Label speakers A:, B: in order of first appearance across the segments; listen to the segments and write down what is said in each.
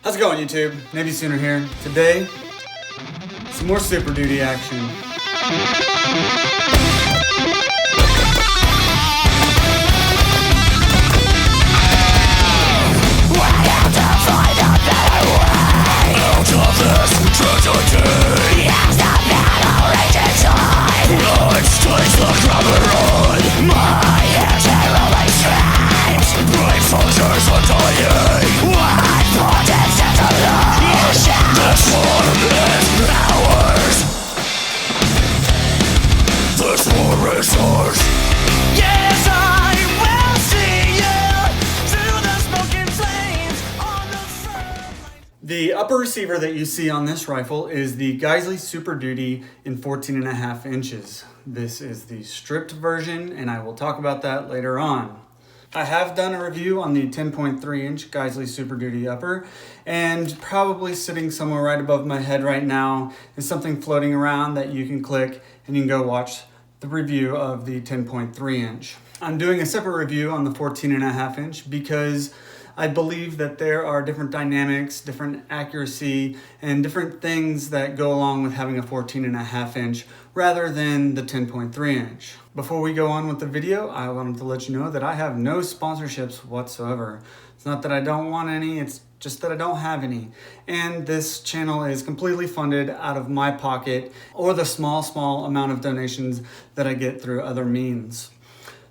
A: How's it going, YouTube? Navysooner here. Today, some more Super Duty action. The upper receiver that you see on this rifle is the Geissele Super Duty in 14.5 inches. This is the stripped version, and I will talk about that later on. I have done a review on the 10.3 inch Geissele Super Duty upper, and probably sitting somewhere right above my head right now is something floating around that you can click and you can go watch the review of the 10.3 inch. I'm doing a separate review on the 14.5 inch because I believe that there are different dynamics, different accuracy, and different things that go along with having a 14.5 inch rather than the 10.3 inch. Before we go on with the video, I wanted to let you know that I have no sponsorships whatsoever. It's not that I don't want any, it's just that I don't have any. And this channel is completely funded out of my pocket or the small amount of donations that I get through other means.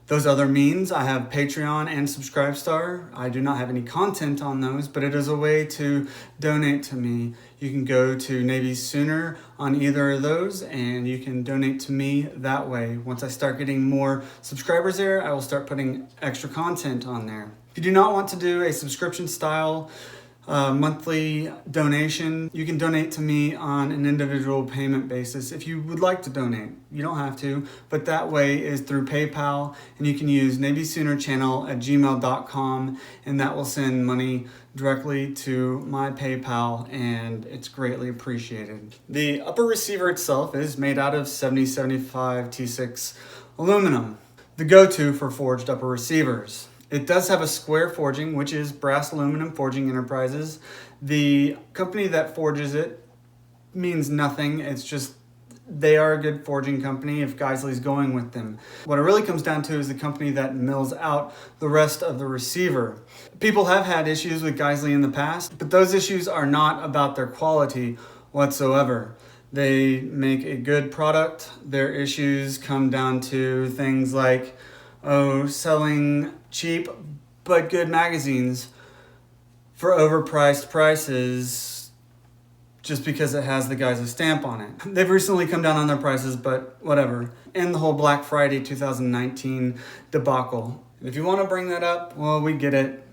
A: Those other means, I have Patreon and Subscribestar. I do not have any content on those, but it is a way to donate to me. You can go to Navysooner on either of those, and you can donate to me that way. Once I start getting more subscribers there, I will start putting extra content on there. If you do not want to do a subscription style monthly donation, you can donate to me on an individual payment basis if you would like to donate. You don't have to, but that way is through PayPal, and you can use navysoonerchannel@gmail.com, and that will send money directly to my PayPal, and it's greatly appreciated. The upper receiver itself is made out of 7075 T6 aluminum, the go-to for forged upper receivers. It does have a square forging, which is Brass Aluminum Forging Enterprises. The company that forges it means nothing. It's just they are a good forging company if Geissele's going with them. What it really comes down to is the company that mills out the rest of the receiver. People have had issues with Geissele in the past, but those issues are not about their quality whatsoever. They make a good product. Their issues come down to things like selling cheap but good magazines for overpriced prices just because it has the Geissele stamp on it. They've recently come down on their prices, but whatever. And the whole Black Friday 2019 debacle. And if you want to bring that up, well, we get it.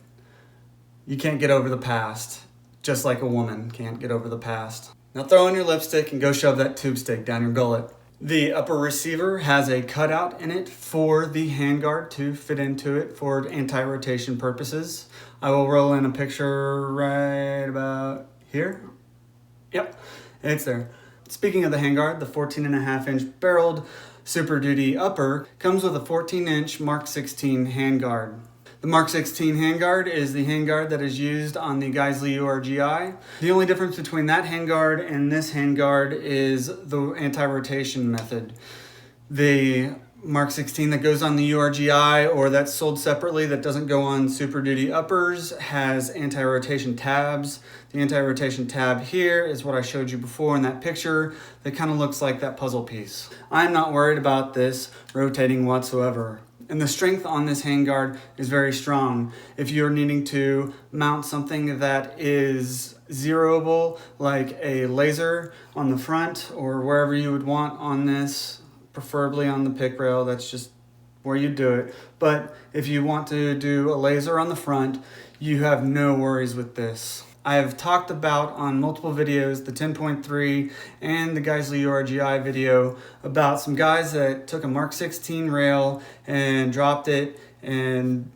A: You can't get over the past, just like a woman can't get over the past. Now throw on your lipstick and go shove that tube stick down your gullet. The upper receiver has a cutout in it for the handguard to fit into it for anti-rotation purposes. I will roll in a picture right about here. Yep, it's there. Speaking of the handguard, the 14.5 inch barreled Super Duty upper comes with a 14 inch Mark 16 handguard. The Mark 16 handguard is the handguard that is used on the Geissele URGI. The only difference between that handguard and this handguard is the anti-rotation method. The Mark 16 that goes on the URGI or that's sold separately that doesn't go on Super Duty uppers has anti-rotation tabs. The anti-rotation tab here is what I showed you before in that picture that kind of looks like that puzzle piece. I'm not worried about this rotating whatsoever. And the strength on this handguard is very strong. If you're needing to mount something that is zeroable, like a laser on the front or wherever you would want on this, preferably on the pick rail, that's just where you do it. But if you want to do a laser on the front, you have no worries with this. I have talked about on multiple videos, the 10.3 and the Geissele URGI video, about some guys that took a Mark 16 rail and dropped it and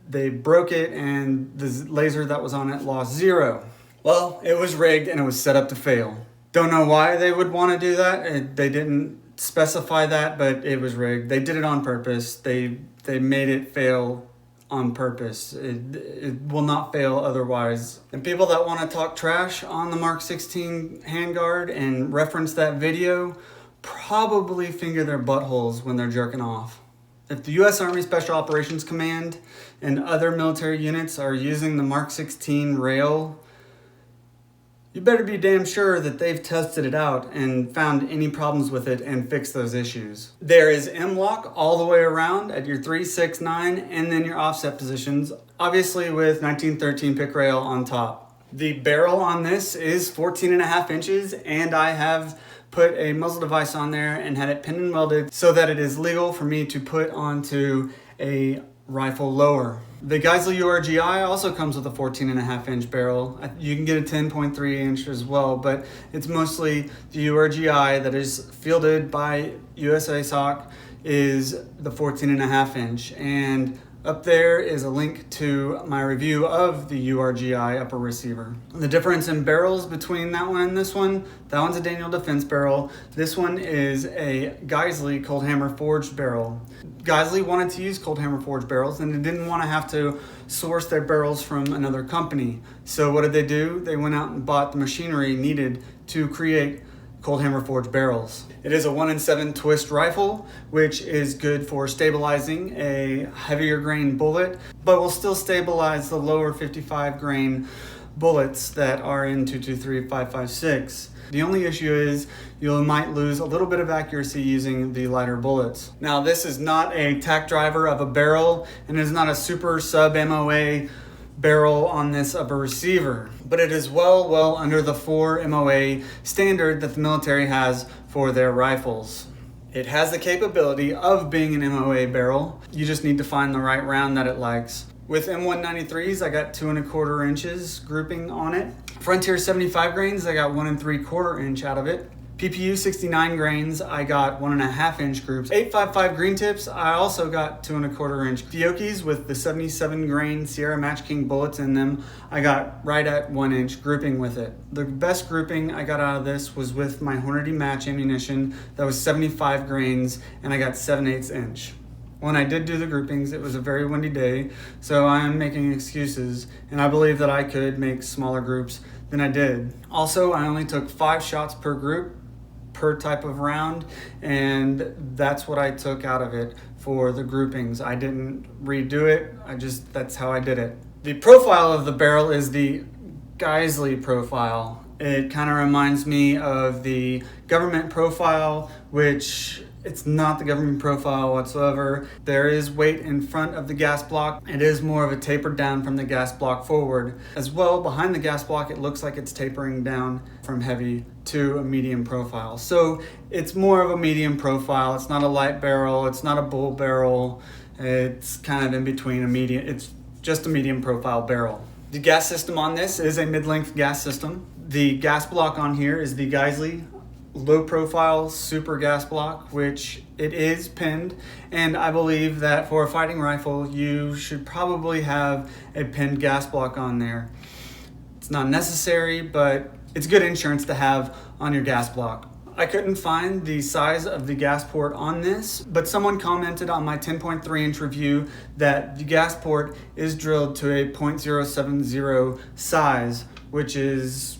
A: they broke it and the laser that was on it lost 0. Well, it was rigged and it was set up to fail. Don't know why they would want to do that. They didn't specify that, but it was rigged. They did it on purpose. They made it fail on purpose. It will not fail otherwise. And people that want to talk trash on the Mark 16 handguard and reference that video probably finger their buttholes when they're jerking off. If the U.S. Army Special Operations Command and other military units are using the Mark 16 rail, you better be damn sure that they've tested it out and found any problems with it and fixed those issues. There is M-lock all the way around at your 3, 6, 9, and then your offset positions, obviously with 1913 pick rail on top. The barrel on this is 14.5 inches, and I have put a muzzle device on there and had it pinned and welded so that it is legal for me to put onto a rifle lower. The Geissele URGI also comes with a 14.5 inch barrel. You can get a 10.3 inch as well, but it's mostly the URGI that is fielded by USA SOC is the 14.5 inch. And up there is a link to my review of the URGI upper receiver. The difference in barrels between that one and this one, that one's a Daniel Defense barrel. This one is a Geissele cold hammer forged barrel. Geissele wanted to use cold hammer forged barrels and they didn't want to have to source their barrels from another company. So what did they do? They went out and bought the machinery needed to create cold hammer forged barrels. It is a 1-in-7 twist rifle, which is good for stabilizing a heavier grain bullet, but will still stabilize the lower 55 grain bullets that are in 223 5.56. The only issue is you might lose a little bit of accuracy using the lighter bullets. Now, this is not a tack driver of a barrel, and it is not a super sub MOA barrel on this upper receiver, but it is well under the 4 MOA standard that the military has for their rifles. It has the capability of being an MOA barrel. You just need to find the right round that it likes. With M193s, I got 2 1/4 inches grouping on it. Frontier 75 grains, I got 1 3/4 inch out of it. PPU 69 grains, I got 1.5 inch groups. 855 green tips, I also got 2 1/4 inch. Fiocchis with the 77 grain Sierra Match King bullets in them, I got right at 1 inch grouping with it. The best grouping I got out of this was with my Hornady Match ammunition that was 75 grains, and I got 7/8 inch. When I did do the groupings, it was a very windy day, so I'm making excuses, and I believe that I could make smaller groups than I did. Also, I only took 5 shots per group, per type of round, and that's what I took out of it for the groupings. I didn't redo it, that's how I did it. The profile of the barrel is the Geissele profile. It kind of reminds me of the government profile, which it's not the government profile whatsoever. There is weight in front of the gas block. It is more of a taper down from the gas block forward. As well, behind the gas block, it looks like it's tapering down from heavy to a medium profile. So it's more of a medium profile. It's not a light barrel. It's not a bull barrel. It's kind of in between a medium. It's just a medium profile barrel. The gas system on this is a mid-length gas system. The gas block on here is the Geissele low profile super gas block, which it is pinned, and I believe that for a fighting rifle you should probably have a pinned gas block on there. It's not necessary, but it's good insurance to have on your gas block. I couldn't find the size of the gas port on this, but someone commented on my 10.3 inch review that the gas port is drilled to a .070 size, which is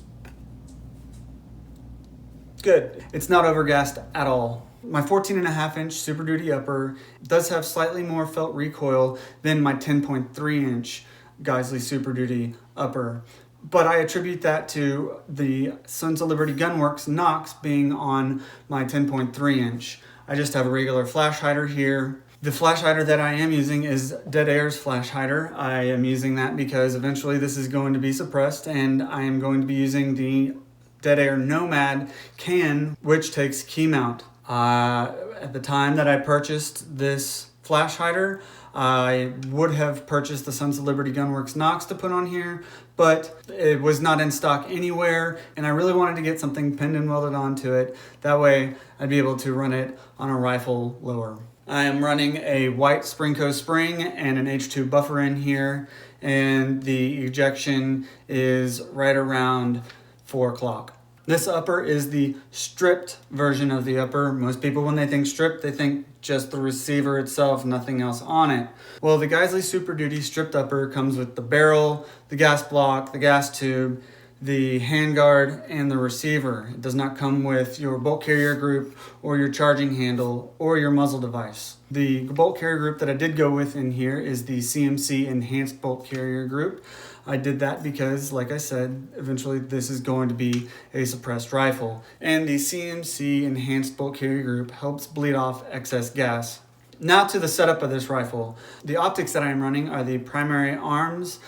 A: good. It's not overgassed at all. My 14.5 inch Super Duty upper does have slightly more felt recoil than my 10.3 inch Geissele Super Duty upper, but I attribute that to the Sons of Liberty Gunworks Nox being on my 10.3 inch. I just have a regular flash hider here. The flash hider that I am using is Dead Air's flash hider. I am using that because eventually this is going to be suppressed, and I am going to be using the Dead Air Nomad can, which takes key mount. At the time that I purchased this flash hider, I would have purchased the Sons of Liberty Gunworks Nox to put on here, but it was not in stock anywhere, and I really wanted to get something pinned and welded onto it. That way I'd be able to run it on a rifle lower. I am running a white Springco spring and an H2 buffer in here, and the ejection is right around 4 o'clock. This upper is the stripped version of the upper. Most people, when they think stripped, they think just the receiver itself, nothing else on it. Well, the Geissele Super Duty stripped upper comes with the barrel, the gas block, the gas tube, the handguard, and the receiver. It does not come with your bolt carrier group or your charging handle or your muzzle device. The bolt carrier group that I did go with in here is the CMC Enhanced Bolt Carrier Group. I did that because, like I said, eventually this is going to be a suppressed rifle. And the CMC Enhanced Bolt Carrier Group helps bleed off excess gas. Now to the setup of this rifle. The optics that I am running are the Primary Arms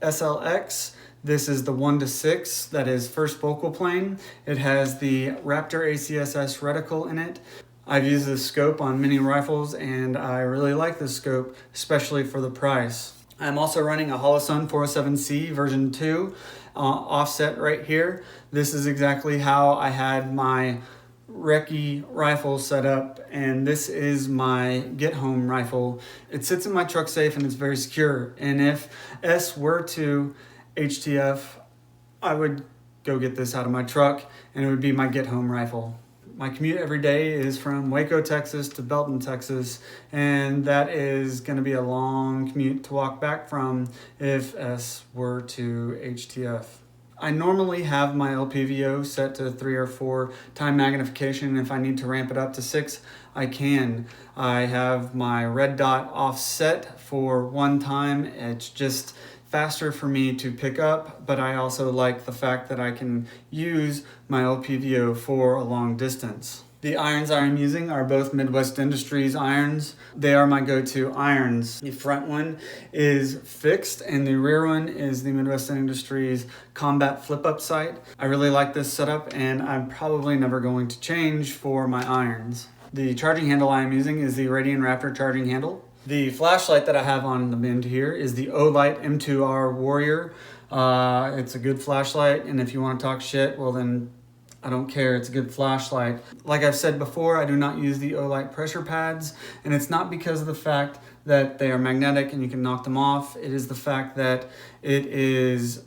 A: SLX. This is the 1:6, that is first focal plane. It has the Raptor ACSS reticle in it. I've used this scope on many rifles and I really like this scope, especially for the price. I'm also running a Holosun 407C version 2 offset right here. This is exactly how I had my recce rifle set up, and this is my get home rifle. It sits in my truck safe and it's very secure, and if S were to HTF, I would go get this out of my truck and it would be my get home rifle. My commute every day is from Waco, Texas to Belton, Texas, and that is going to be a long commute to walk back from if S were to HTF. I normally have my LPVO set to 3 or 4 time magnification. If I need to ramp it up to 6, I can. I have my red dot offset for 1 time. It's just faster for me to pick up, but I also like the fact that I can use my LPVO for a long distance. The irons I'm using are both Midwest Industries irons. They are my go-to irons. The front one is fixed and the rear one is the Midwest Industries combat flip-up sight. I really like this setup and I'm probably never going to change for my irons. The charging handle I'm using is the Radian Raptor charging handle. The flashlight that I have on the bend here is the Olight M2R Warrior. It's a good flashlight, and if you want to talk shit, well then I don't care, it's a good flashlight. Like I've said before, I do not use the Olight pressure pads, and it's not because of the fact that they are magnetic and you can knock them off. It is the fact that it is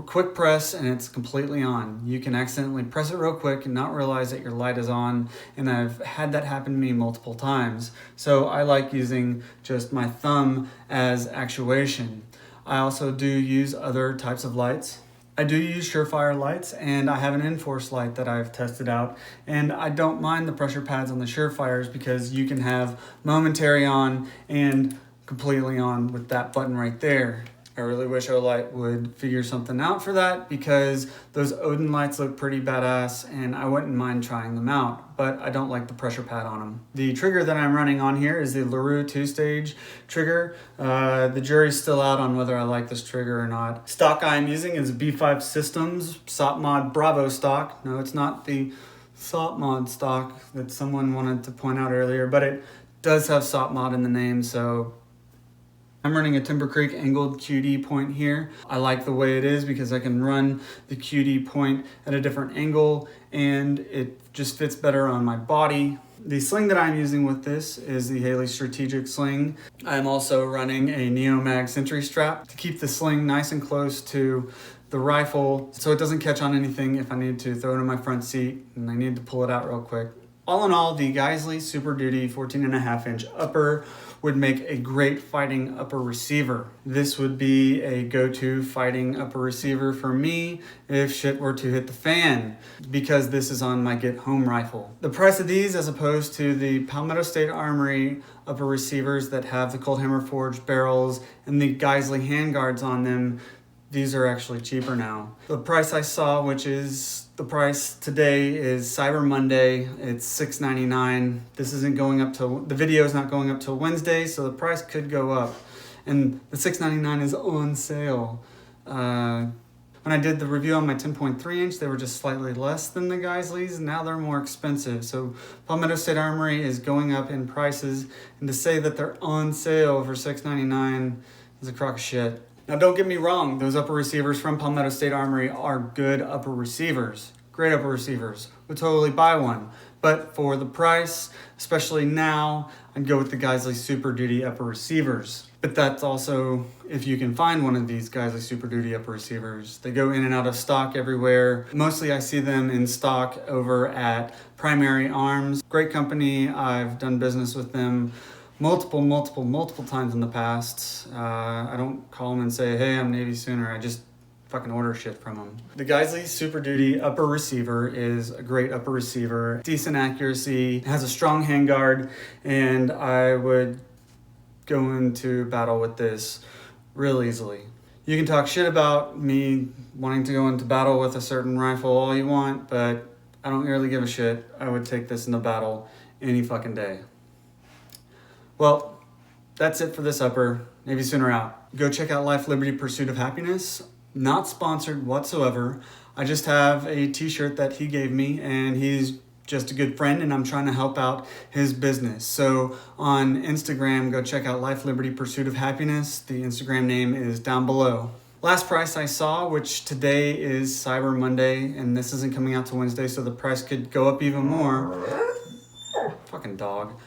A: quick press and it's completely on. You can accidentally press it real quick and not realize that your light is on, and I've had that happen to me multiple times. So I like using just my thumb as actuation. I also do use other types of lights. I do use Surefire lights, and I have an Enforce light that I've tested out, and I don't mind the pressure pads on the Surefires because you can have momentary on and completely on with that button right there. I really wish Olight would figure something out for that because those Odin lights look pretty badass and I wouldn't mind trying them out, but I don't like the pressure pad on them. The trigger that I'm running on here is the LaRue 2-stage trigger. The jury's still out on whether I like this trigger or not. Stock I'm using is B5 Systems SOPMOD Bravo stock. No, it's not the SOPMOD stock that someone wanted to point out earlier, but it does have SOPMOD in the name, so I'm running a Timber Creek angled QD point here. I like the way it is because I can run the QD point at a different angle and it just fits better on my body. The sling that I'm using with this is the Haley Strategic Sling. I'm also running a Neomag Sentry strap to keep the sling nice and close to the rifle so it doesn't catch on anything if I need to throw it in my front seat and I need to pull it out real quick. All in all, the Geissele Super Duty 14.5-inch upper would make a great fighting upper receiver. This would be a go-to fighting upper receiver for me if shit were to hit the fan, because this is on my get home rifle. The price of these, as opposed to the Palmetto State Armory upper receivers that have the Cold Hammer forged barrels and the Geissele handguards on them, these are actually cheaper now. The price I saw, which is the price today, is Cyber Monday. It's $6.99. This isn't going up till, the video is not going up till Wednesday, so the price could go up. And the $6.99 is on sale. When I did the review on my 10.3 inch, they were just slightly less than the Geissele's. Now they're more expensive. So Palmetto State Armory is going up in prices, and to say that they're on sale for $6.99 is a crock of shit. Now don't get me wrong, those upper receivers from Palmetto State Armory are good upper receivers. great upper receivers. Would totally buy one. But for the price, especially now, I'd go with the Geissele Super Duty upper receivers. But that's also if you can find one of these Geissele Super Duty upper receivers. They go in and out of stock everywhere. Mostly I see them in stock over at Primary Arms. Great company. I've done business with them multiple times in the past. I don't call them and say, hey, I'm Navysooner. I just fucking order shit from them. The Geissele Super Duty upper receiver is a great upper receiver. Decent accuracy, has a strong handguard, and I would go into battle with this real easily. You can talk shit about me wanting to go into battle with a certain rifle all you want, but I don't really give a shit. I would take this into battle any fucking day. Well, that's it for this upper. Navysooner out. Go check out Life, Liberty, Pursuit of Happiness. Not sponsored whatsoever. I just have a t-shirt that he gave me, and he's just a good friend, and I'm trying to help out his business. So on Instagram, go check out Life, Liberty, Pursuit of Happiness. The Instagram name is down below. Last price I saw, which today is Cyber Monday, and this isn't coming out till Wednesday, so the price could go up even more. Fucking dog.